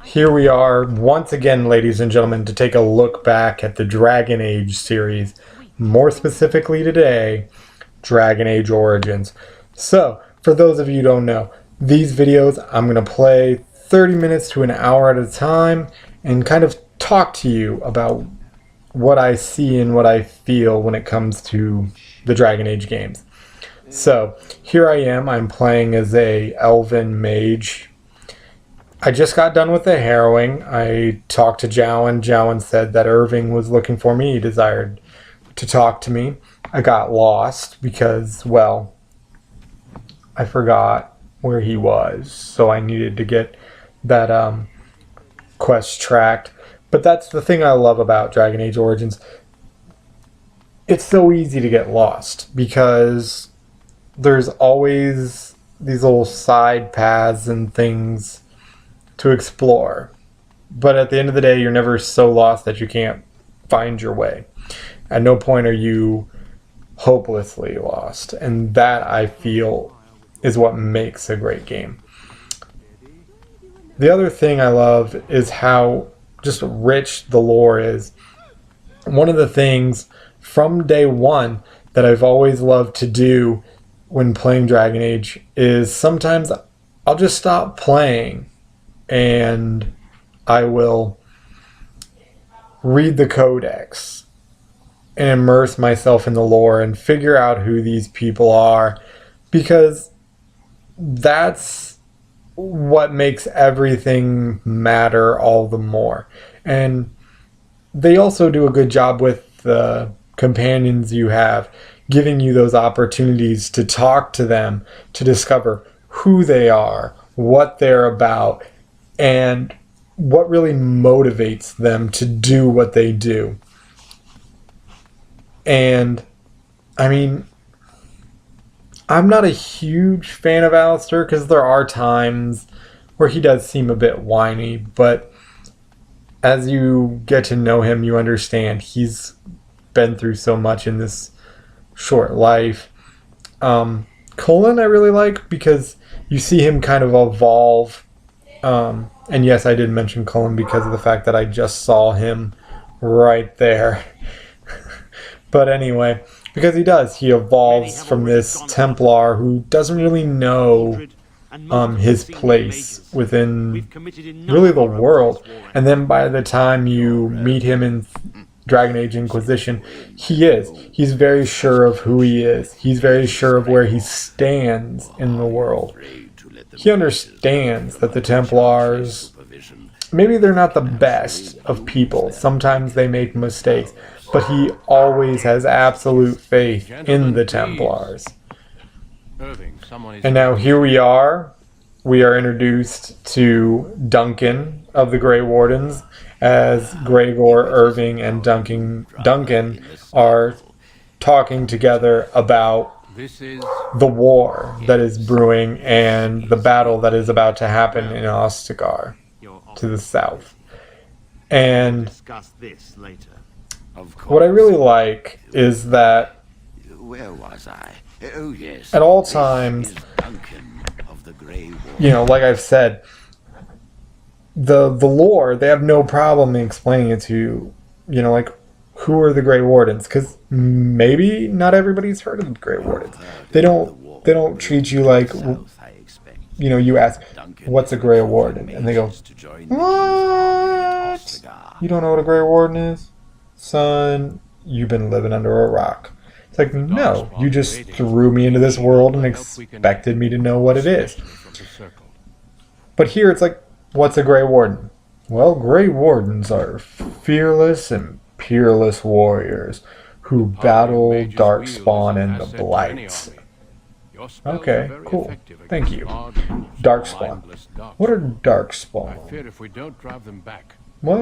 Here we are once again, ladies and gentlemen, to take a look back at the Dragon Age series. More specifically today, Dragon Age Origins. So, for those of you who don't know, these videos I'm going to play 30 minutes to an hour at a time and kind of talk to you about what I see and what I feel when it comes to the Dragon Age games. So, here I am. I'm playing as a elven mage. I just got done with the harrowing. I talked to Jowan. Jowan said that Irving was looking for me. He desired to talk to me. I got lost because, well, I forgot where he was. So I needed to get that quest tracked. But that's the thing I love about Dragon Age Origins. It's so easy to get lost because there's always these little side paths and things to explore. But at the end of the day, you're never so lost that you can't find your way. At no point are you hopelessly lost. And that, I feel, is what makes a great game. The other thing I love is how just rich the lore is. One of the things from day one that I've always loved to do when playing Dragon Age is sometimes I'll just stop playing and I will read the codex and immerse myself in the lore and figure out who these people are, because that's what makes everything matter all the more. And they also do a good job with the companions you have, giving you those opportunities to talk to them, to discover who they are, what they're about, and what really motivates them to do what they do. And, I mean, I'm not a huge fan of Alistair because there are times where he does seem a bit whiny, but as you get to know him, you understand he's been through so much in this short life. Cullen I really like because you see him kind of evolve. And yes, I did mention Cullen because of the fact that I just saw him right there. But anyway, because he evolves from this Templar who doesn't really know his place within really the world. And then by the time you meet him in Dragon Age Inquisition, he's very sure of who he is. He's very sure of where he stands in the world. He understands that the Templars, maybe they're not the best of people. Sometimes they make mistakes. But he always has absolute faith in the Templars. And now here we are. We are introduced to Duncan of the Grey Wardens, as Gregor, Irving, and Duncan are talking together about the war that is brewing and the battle that is about to happen in Ostagar to the south. And what I really like is that where was I? Oh yes. at all times, Duncan of the Grey Wall. like I've said, the lore, they have no problem in explaining it to you, like, who are the Grey Wardens? Because maybe not everybody's heard of the Grey Wardens. They don't treat you like, you ask, what's a Grey Warden? And they go, what? You don't know what a Grey Warden is? Son, you've been living under a rock. It's like, no, you just threw me into this world and expected me to know what it is. But here it's like, what's a Grey Warden? Well, Grey Wardens are fearless and peerless warriors who battle Darkspawn and the Blights. Okay, cool. Thank you. Darkspawn. What are Darkspawn? Well,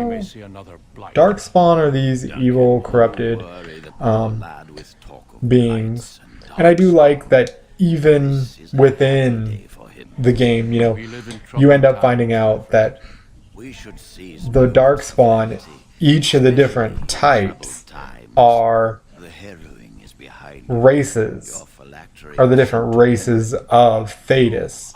Darkspawn are these evil, corrupted beings. And I do like that even within the game, you end up finding out that the Darkspawn, each of the different types, are races, are the different races of Thedas.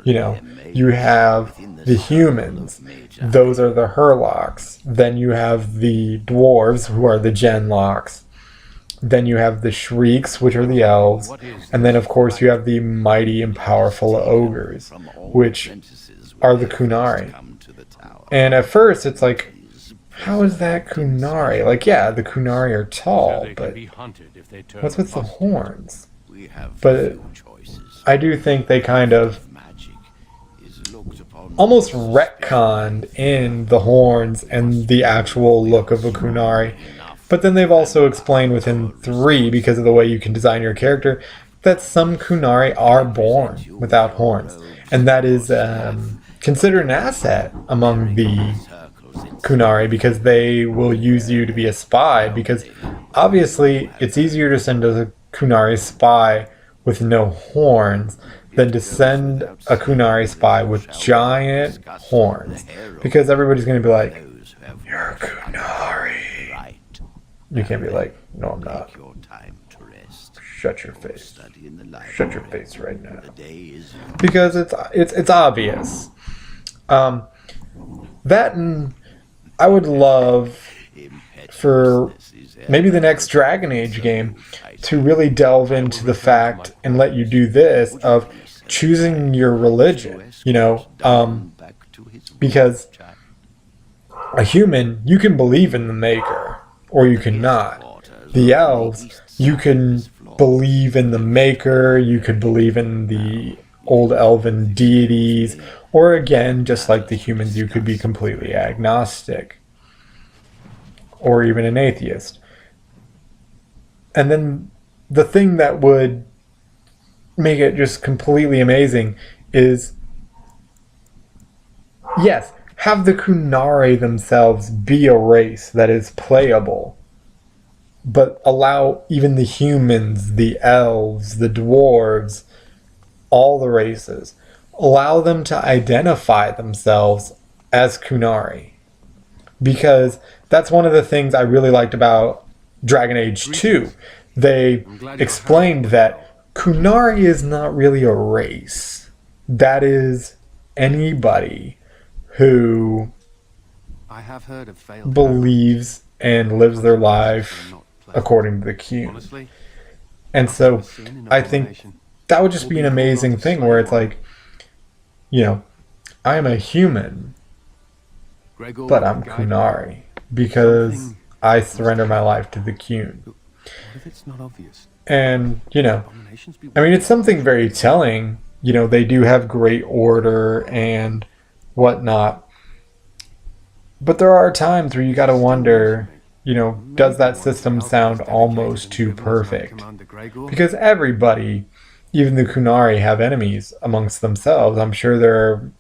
You know, you have the humans. Those are the Herlocks. Then you have the dwarves, who are the Genlocks. Then you have the Shrieks, which are the elves. And then, of course, you have the mighty and powerful ogres, which are the Kunari. And at first, it's like, how is that Kunari? Like, yeah, the Kunari are tall, but what's with the horns? But I do think they kind of almost retconned in the horns and the actual look of a Kunari. But then they've also explained within 3, because of the way you can design your character, that some Kunari are born without horns. And that is considered an asset among the Kunari, because they will use you to be a spy, because obviously it's easier to send a Kunari spy with no horns than to send a Kunari spy with giant horns, because everybody's going to be like, you're a Kunari. You can't be like, no, I'm not. Shut your face. Shut your face right now. Because it's obvious. That, and I would love for maybe the next Dragon Age game to really delve into the fact and let you do this of choosing your religion, you know, because a human, you can believe in the Maker, or you cannot. The elves, you can believe in the Maker, you could believe in the old elven deities, or again, just like the humans, you could be completely agnostic, or even an atheist. And then the thing that would make it just completely amazing is, yes, have the Kunari themselves be a race that is playable, but allow even the humans, the elves, the dwarves, all the races, allow them to identify themselves as Kunari. Because that's one of the things I really liked about Dragon Age 2. They explained that Kunari is not really a race. That is anybody who believes and lives their life according to the Qun. And so I think that would just be an amazing thing where it's like, you know, I am a human, but I'm Kunari because I surrender my life to the Qun. And, you know, I mean, it's something very telling. You know, they do have great order and whatnot. But there are times where you gotta wonder, you know, does that system sound almost too perfect? Because everybody, even the Kunari, have enemies amongst themselves. I'm sure there are,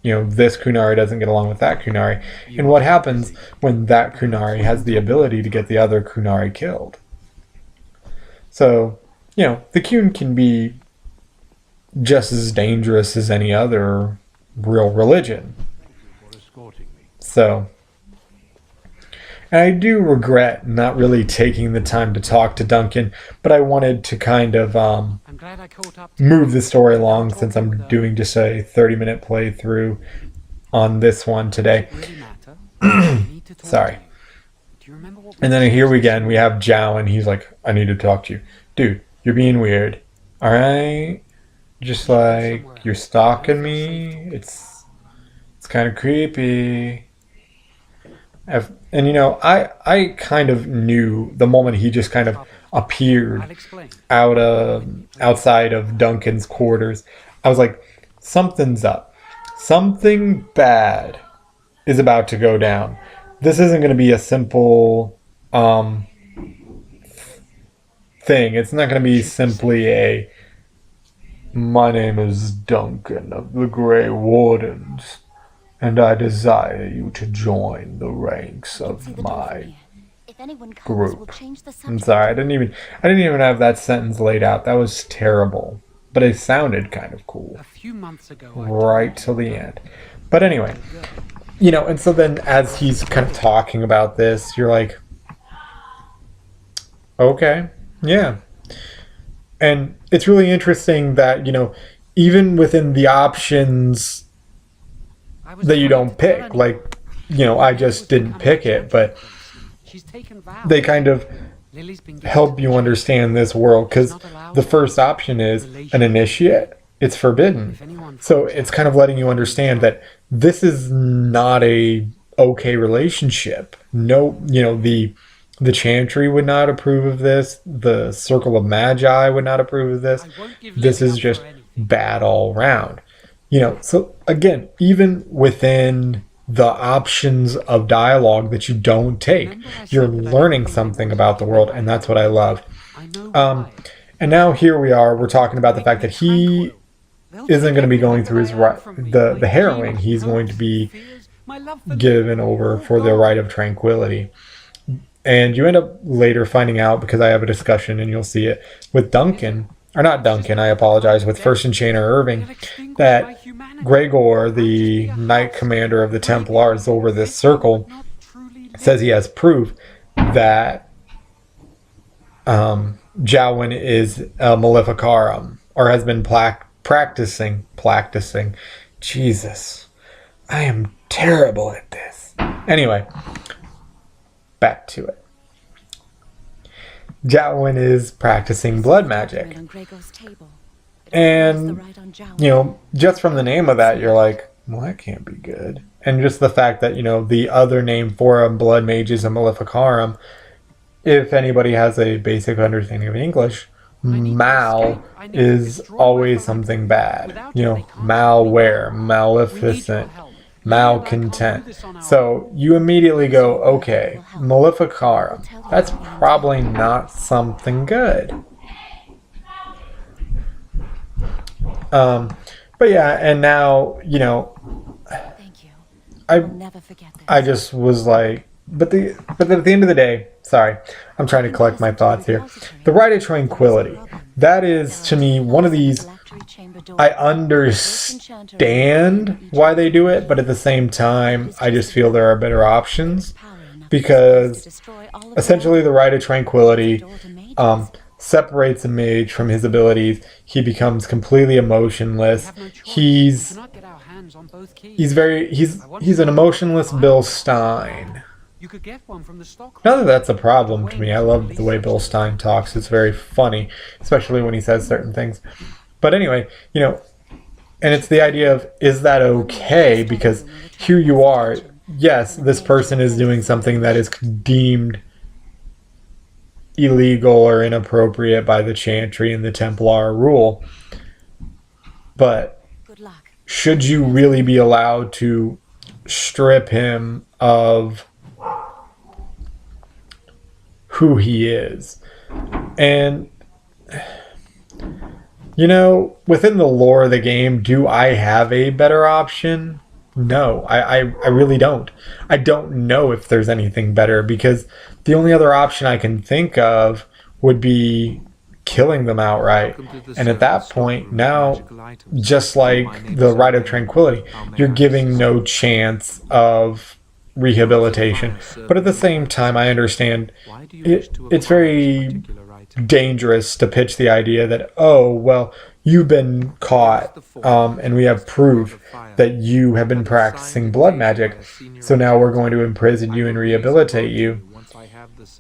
you know, this Kunari doesn't get along with that Kunari. And what happens when that Kunari has the ability to get the other Kunari killed? So, you know, the Qun can be just as dangerous as any other real religion. So, and I do regret not really taking the time to talk to Duncan, but I wanted to kind of move the story along since I'm doing just a 30-minute playthrough on this one today. Sorry. And then here again, we have Zhao, and he's like, I need to talk to you. Dude, you're being weird. Alright? Just like, you're stalking me. It's kind of creepy. And you know, I kind of knew the moment he just kind of appeared outside of Duncan's quarters. I was like, something's up. Something bad is about to go down. This isn't going to be a simple thing. It's not going to be simply a, my name is Duncan of the Grey Wardens, and I desire you to join the ranks of my group. I'm sorry, I didn't even have that sentence laid out. That was terrible. But it sounded kind of cool. Right till the end. But anyway, you know, and so then as he's kind of talking about this, you're like, okay, yeah. And it's really interesting that, you know, even within the options that you don't pick, like, I just didn't pick it, but they kind of help you understand this world, because the first option is an initiate. It's forbidden. So it's kind of letting you understand that this is not a okay relationship. No, the Chantry would not approve of this. The Circle of Magi would not approve of this. This is just bad all around. So again, even within the options of dialogue that you don't take, you're learning something about the world, and that's what I love. And now here we're talking about the fact that he isn't going to be going through the harrowing. He's going to be given over for the rite of tranquility. And you end up later finding out, because I have a discussion and you'll see it with Duncan, or not Duncan, I apologize, with First Enchanter Irving, that Gregor, the Knight Commander of the Templars over this circle, says he has proof that Jowen is a Maleficarum, or has been practicing. Jesus, I am terrible at this. Anyway, back to it. Jowen is practicing blood magic. And, just from the name of that, you're like, well, that can't be good. And just the fact that, the other name for a blood mage is a Maleficarum, if anybody has a basic understanding of English, mal is always something bad. Malware, maleficent, malcontent. So you immediately go, okay, Maleficarum, that's probably not something good. But yeah, and now, Thank you. I'll never forget this. I just was like, but at the end of the day, sorry, I'm trying to collect my thoughts here. The Rite of Tranquility, that is to me one of these, I understand why they do it, but at the same time, I just feel there are better options, because essentially the Rite of Tranquility separates a mage from his abilities. He becomes completely emotionless. He's an emotionless Bill Stein. Not that that's a problem to me. I love the way Bill Stein talks. It's very funny, especially when he says certain things. But anyway, and it's the idea of, is that okay? Because here you are, yes, this person is doing something that is deemed illegal or inappropriate by the Chantry and the Templar rule. But should you really be allowed to strip him of who he is? And within the lore of the game, do I have a better option? No, I really don't. I don't know if there's anything better, because the only other option I can think of would be killing them outright. And at that point, now, just like the Rite of Tranquility, you're giving no chance of rehabilitation. But at the same time, I understand it's very dangerous to pitch the idea that, oh, well, you've been caught, and we have proof that you have been practicing blood magic, so now we're going to imprison you and rehabilitate you.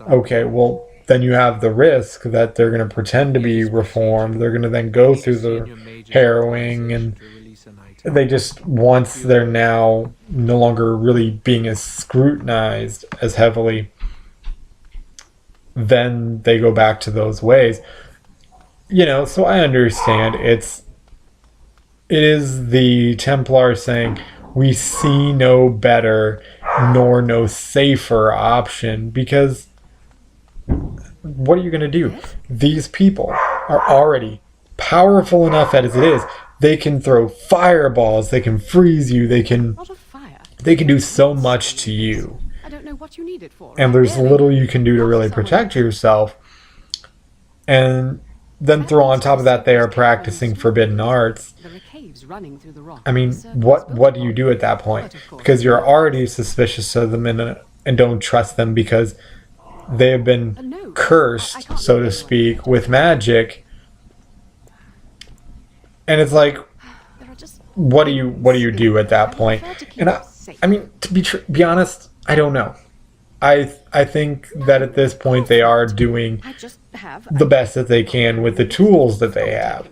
Okay, well, then you have the risk that they're going to pretend to be reformed. They're going to then go through the harrowing, and they just, once they're now no longer really being as scrutinized as heavily, then they go back to those ways. So I understand it is the Templar saying, we see no better nor no safer option, because what are you going to do? These people are already powerful enough as it is. They can throw fireballs, they can freeze you, they can do so much to you. I don't know what you need it for. And there's little you can do to really protect yourself. And then throw on top of that, they are practicing forbidden arts. I mean, what do you do at that point? Because you're already suspicious of them and don't trust them, because they have been cursed, so to speak, with magic. And it's like, There are just what do you do at that point? And I mean, to be honest, I don't know. I think that at this point they are doing I just have the best that they can with the tools that they have.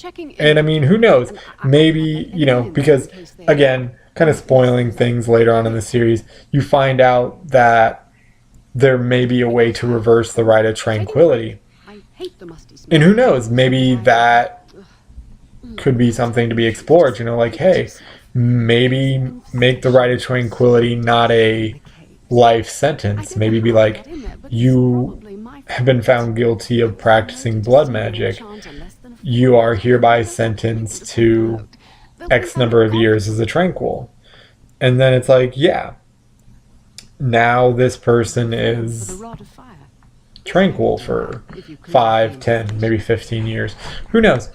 checking in. And I mean, who knows? Maybe, you know, because again, kind of spoiling things later on in the series, you find out that there may be a way to reverse the Rite of Tranquility. I hate the musty smell. And who knows? Maybe that could be something to be explored. You know, like, hey, maybe make the Rite of Tranquility not a life sentence. Maybe be like, you have been found guilty of practicing blood magic. You are hereby sentenced to X number of years as a tranquil. And then it's like, yeah, now this person is tranquil for 5, 10, maybe 15 years. Who knows?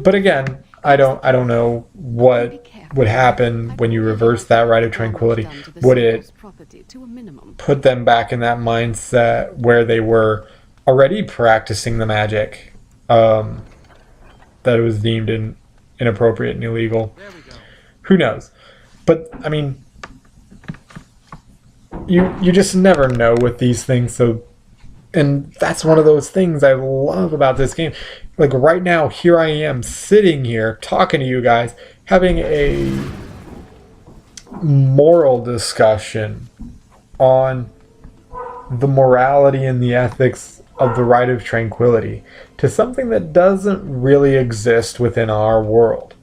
But again, I don't know what would happen when you reverse that Rite of Tranquility. Would it put them back in that mindset where they were already practicing the magic that was deemed inappropriate and illegal? Who knows? But I mean, you just never know with these things. So, and that's one of those things I love about this game. Like right now, here I am sitting here talking to you guys, having a moral discussion on the morality and the ethics of the Rite of Tranquility to something that doesn't really exist within our world.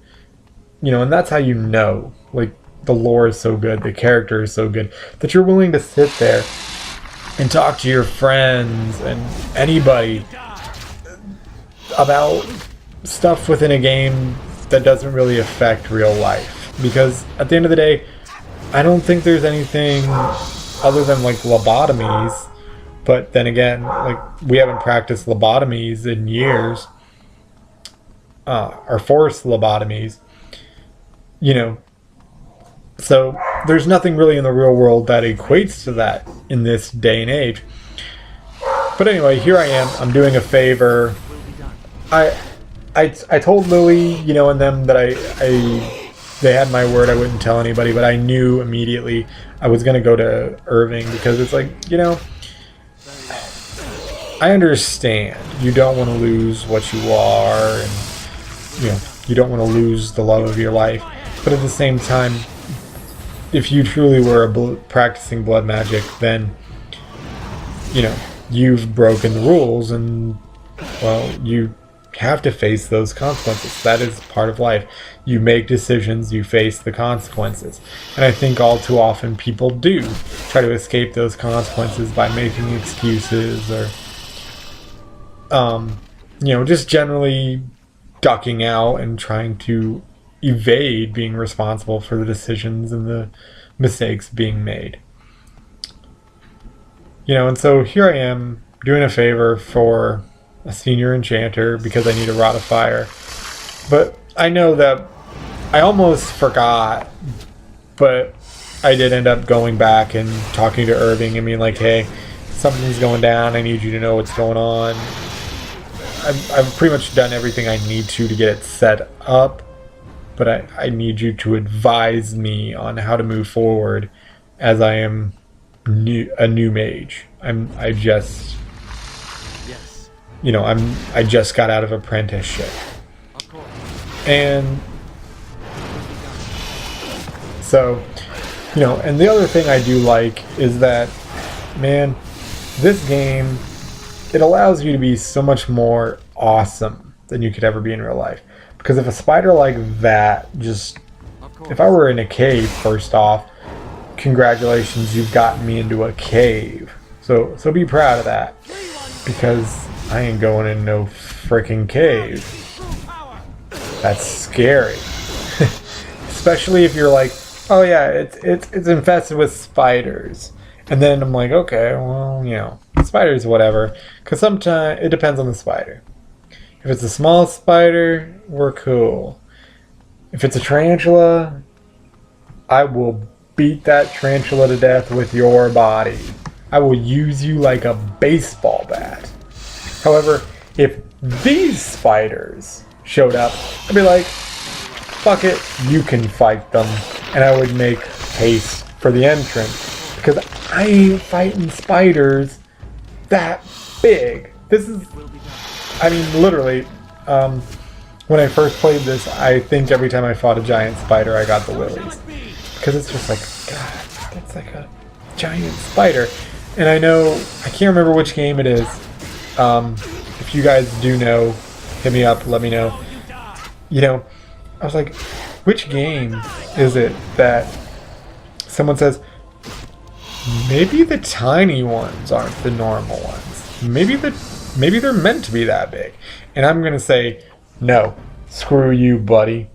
You know, and that's how you know, like, the lore is so good, the character is so good, that you're willing to sit there and talk to your friends and anybody about stuff within a game that doesn't really affect real life. Because at the end of the day, I don't think there's anything other than like lobotomies. But then again, like, we haven't practiced lobotomies in years, or forced lobotomies, you know. So there's nothing really in the real world that equates to that in this day and age. But anyway, here I am. I'm doing a favor. I told Lily, you know, and them that they had my word I wouldn't tell anybody, but I knew immediately I was going to go to Irving because it's like, you know, I understand you don't want to lose what you are, and you know, you don't want to lose the love of your life, but at the same time, if you truly were practicing blood magic, then, you know, you've broken the rules, and, well, you have to face those consequences. That is part of life. You make decisions, you face the consequences. And I think all too often people do try to escape those consequences by making excuses or, you know, just generally ducking out and trying to evade being responsible for the decisions and the mistakes being made. You know, and so here I am doing a favor for a senior enchanter because I need a Rod of Fire. But I know that I almost forgot, but I did end up going back and talking to Irving and being like, hey, something's going down. I need you to know what's going on. I've pretty much done everything I need to get it set up, but I need you to advise me on how to move forward as I am a new mage. I just got out of apprenticeship. And so, you know, and the other thing I do like is that, man, this game, it allows you to be so much more awesome than you could ever be in real life. Because if a spider like that if I were in a cave, first off, congratulations, you've gotten me into a cave. So be proud of that. Because I ain't going in no freaking cave. That's scary. Especially if you're like, oh yeah, it's infested with spiders. And then I'm like, okay, well, you know, spiders, whatever. Because sometimes it depends on the spider. If it's a small spider, we're cool. If it's a tarantula, I will beat that tarantula to death with your body. I will use you like a baseball bat. However, if these spiders showed up, I'd be like, fuck it, you can fight them. And I would make haste for the entrance. Because I ain't fighting spiders that big. This is, I mean, literally, when I first played this, I think every time I fought a giant spider, I got the willies. Because it's just like, God, that's like a giant spider. And I know, I can't remember which game it is. If you guys do know, hit me up, let me know. You know, I was like, which game is it that someone says, maybe the tiny ones aren't the normal ones. Maybe they're meant to be that big. And I'm going to say, no, screw you, buddy.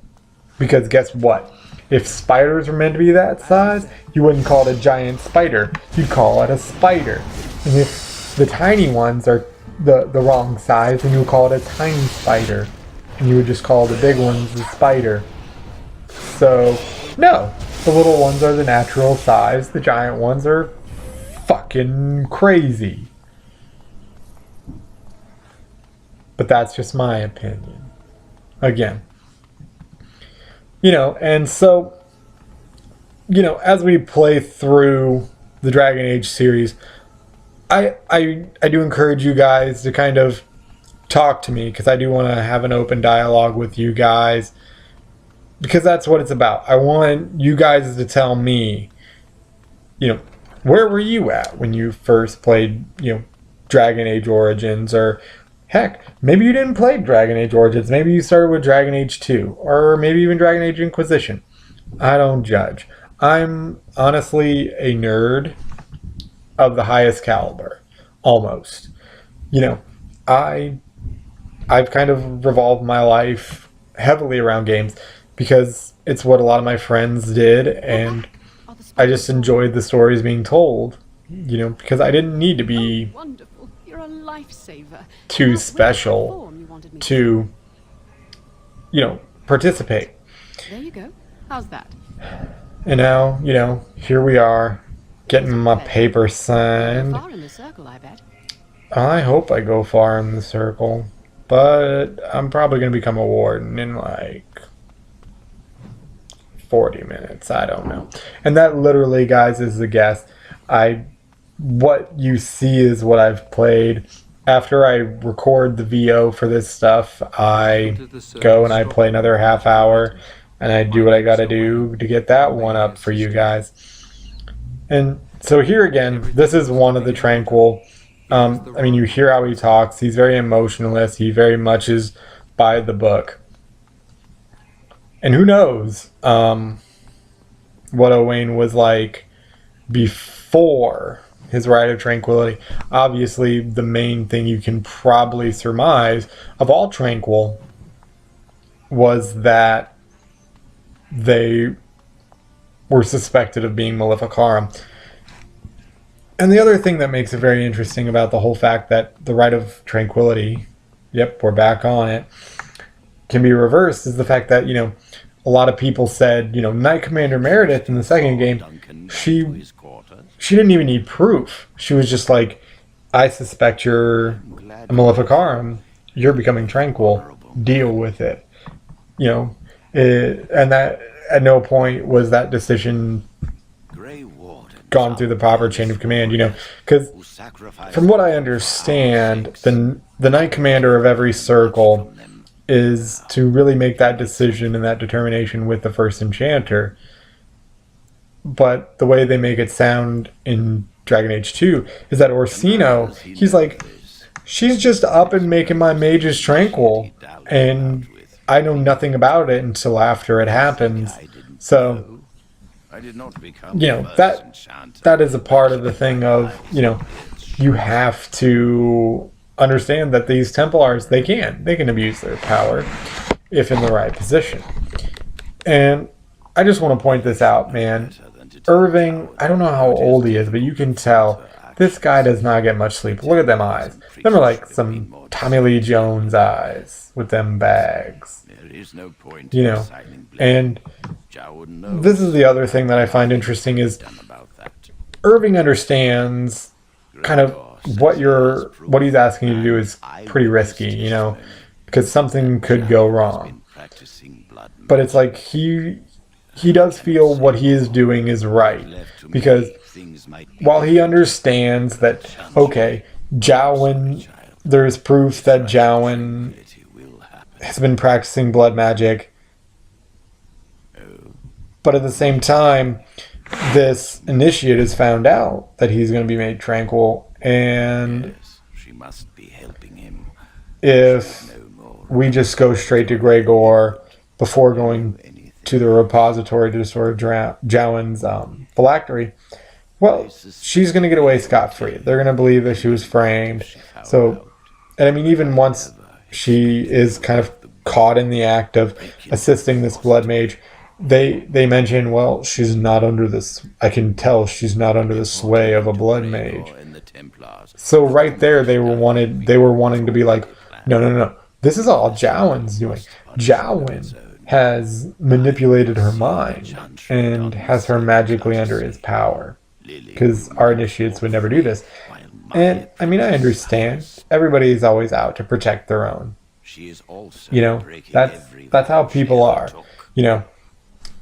Because guess what? If spiders were meant to be that size, you wouldn't call it a giant spider. You'd call it a spider. And if the tiny ones are the wrong size, then you would call it a tiny spider. And you would just call the big ones the spider. So, no. The little ones are the natural size. The giant ones are fucking crazy. But that's just my opinion. Again. You know, and so, you know, as we play through the Dragon Age series, I do encourage you guys to kind of talk to me, because I do want to have an open dialogue with you guys, because that's what it's about. I want you guys to tell me, you know, where were you at when you first played, you know, Dragon Age Origins, or heck, maybe you didn't play Dragon Age Origins. Maybe you started with Dragon Age 2, or maybe even Dragon Age Inquisition. I don't judge. I'm honestly a nerd of the highest caliber, almost. You know, I've kind of revolved my life heavily around games because it's what a lot of my friends did, and I just enjoyed the stories being told, you know, because I didn't need to be too special to, you know, participate. There you go. How's that? And now, you know, here we are, getting my paper signed. Far in the circle, I bet. I hope I go far in the circle, but I'm probably going to become a warden in like 40 minutes. I don't know. And that literally, guys, is the guess. What you see is what I've played. After I record the VO for this stuff, I go and I play another half hour, and I do what I gotta do to get that one up for you guys. And so here again, this is one of the Tranquil. I mean, you hear how he talks. He's very emotionless. He very much is by the book. And who knows what Owain was like before his Rite of Tranquility. Obviously, the main thing you can probably surmise of all Tranquil was that they were suspected of being Maleficarum. And the other thing that makes it very interesting about the whole fact that the Rite of Tranquility, yep, we're back on it, can be reversed is the fact that, you know, a lot of people said, you know, Knight Commander Meredith in the second game, she didn't even need proof. She was just like, I suspect you're a Maleficarum. You're becoming Tranquil. Deal with it. You know, and that at no point was that decision gone through the proper chain of command, you know, because from what I understand, the Knight Commander of every circle is to really make that decision and that determination with the first Enchanter. But the way they make it sound in Dragon Age 2 is that Orsino, he's like, she's just up and making my mages tranquil, and I know nothing about it until after it happens. So, you know, that is a part of the thing of, you know, you have to understand that these Templars, they can abuse their power if in the right position. And I just want to point this out, man. Irving, I don't know how old he is, but you can tell this guy does not get much sleep. Look at them eyes. Them are like some Tommy Lee Jones eyes with them bags. You know, and this is the other thing that I find interesting is Irving understands kind of what he's asking you to do is pretty risky, you know. because something could go wrong. Practicing blood But it's like he does feel what he is doing is right, because things might be while he understands that, okay, Jowen, there's proof that Jowen will happen. has been practicing blood magic, but at the same time, this initiate has found out that he's going to be made tranquil, and Yes, she must be helping him. if No more we just go straight to Gregor before going anything. to the repository to destroy Jowen's phylactery, well, she's going to get away scot-free. They're going to believe that she was framed. So, and I mean, even once she is kind of caught in the act of assisting this blood mage, they mention, well, she's not under this, I can tell she's not under the sway of a blood mage. And the Templars. So right there, they were wanting to be like, no. This is all Jowen's doing. Jowen has manipulated her mind and has her magically under his power, because our initiates would never do this. And I mean, I understand. Everybody's always out to protect their own. She is also You know, breaking every that's how vow she people ever are. took. You know,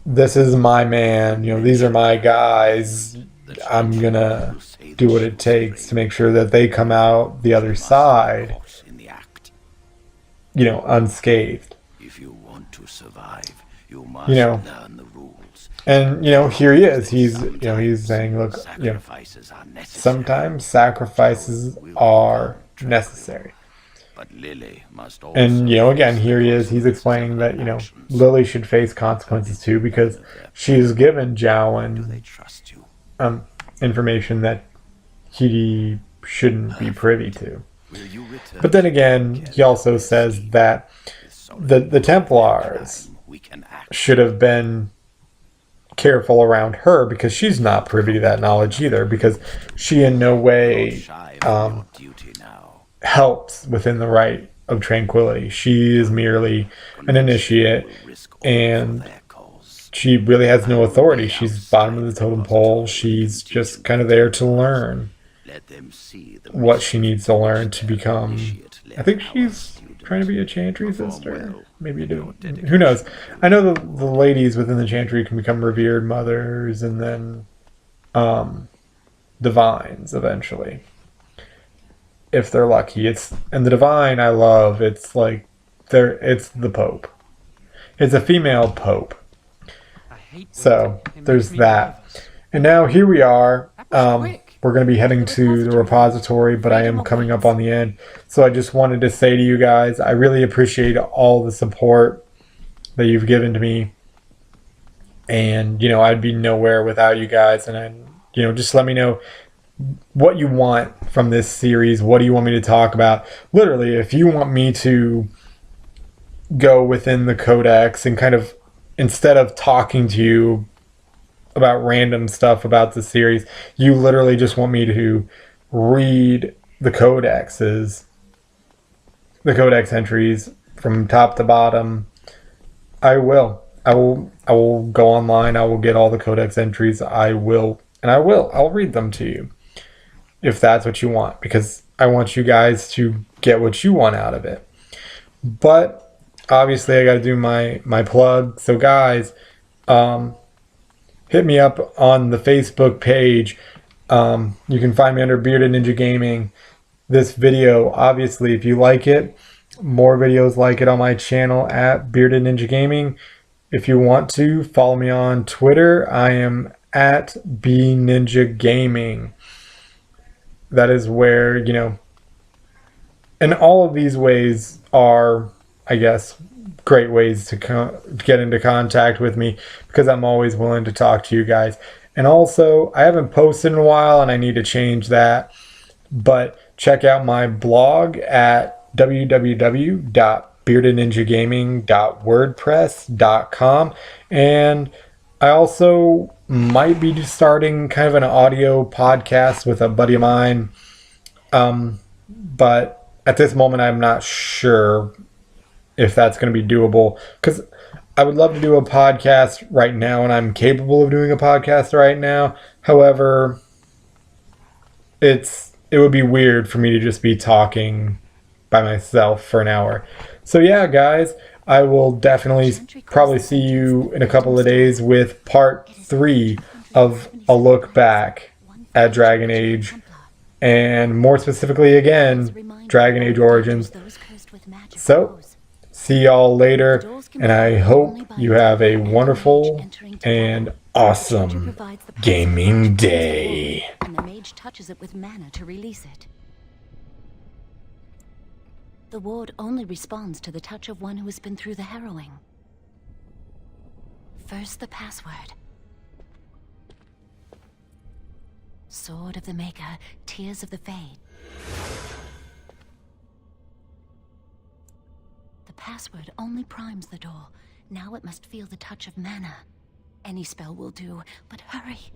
this is my man. You know, these are my guys. I'm gonna do what it takes to make sure that they come out the other side, In the act. you know, unscathed. If you want to survive, you must You know, learn the rules. And you know, here he is. He's saying, look, you know, Sacrifices are necessary. sometimes sacrifices are necessary. But Lily must also And you know, again, here he is. He's explaining that, you know, Lily should face consequences too, because she's given Jowen they trust you. information that he shouldn't be privy to. Will you return? But then again, he also says that the Templars we can act. should have been careful around her, because she's not privy to that knowledge either, because she in no way Shy of your duty now. helps within the right of tranquility. She is merely an initiate, Risk all and for their cause. she really has no authority. She's bottom of the totem pole. She's just kind of there to learn Let them see the what she needs to learn to become. initiate. Let I think our she's student trying to be a chantry sister. well. Maybe do. Who knows? I know the ladies within the chantry can become revered mothers and then divines eventually, if they're lucky. And the divine I love. It's like it's the Pope. It's a female Pope. I hate So it makes there's me that. nervous. And now here we are. That was quick. We're going to be heading to the repository, but I am coming up on the end. So I just wanted to say to you guys, I really appreciate all the support that you've given to me. And, you know, I'd be nowhere without you guys. And, you know, just let me know what you want from this series. What do you want me to talk about? Literally, if you want me to go within the codex and kind of, instead of talking to you about random stuff about the series, you literally just want me to read the codex entries from top to bottom, I will go online. I will get all the codex entries. I'll read them to you if that's what you want, because I want you guys to get what you want out of it. But obviously I got to do my plug. So guys, hit me up on the Facebook page. You can find me under Bearded Ninja Gaming. This video, obviously, if you like it, more videos like it on my channel at Bearded Ninja Gaming. If you want to, follow me on Twitter. I am at BNinja Gaming. That is where, you know, and all of these ways are, I guess, great ways to get into contact with me, because I'm always willing to talk to you guys. And also, I haven't posted in a while and I need to change that, but check out my blog at www.beardedninjagaming.wordpress.com. And I also might be starting kind of an audio podcast with a buddy of mine, but at this moment I'm not sure if that's going to be doable, because I would love to do a podcast right now, and I'm capable of doing a podcast right now. However, it would be weird for me to just be talking by myself for an hour. So yeah, guys, I will definitely probably see you in a couple of days with part 3 of a look back at Dragon Age, and more specifically again, Dragon Age Origins. So, see y'all later, and I hope you have a wonderful and awesome gaming day. And the mage touches it with mana to release it. The ward only responds to the touch of one who has been through the harrowing. First, the password. Sword of the Maker, Tears of the Fade. The password only primes the door. Now it must feel the touch of mana. Any spell will do, but hurry.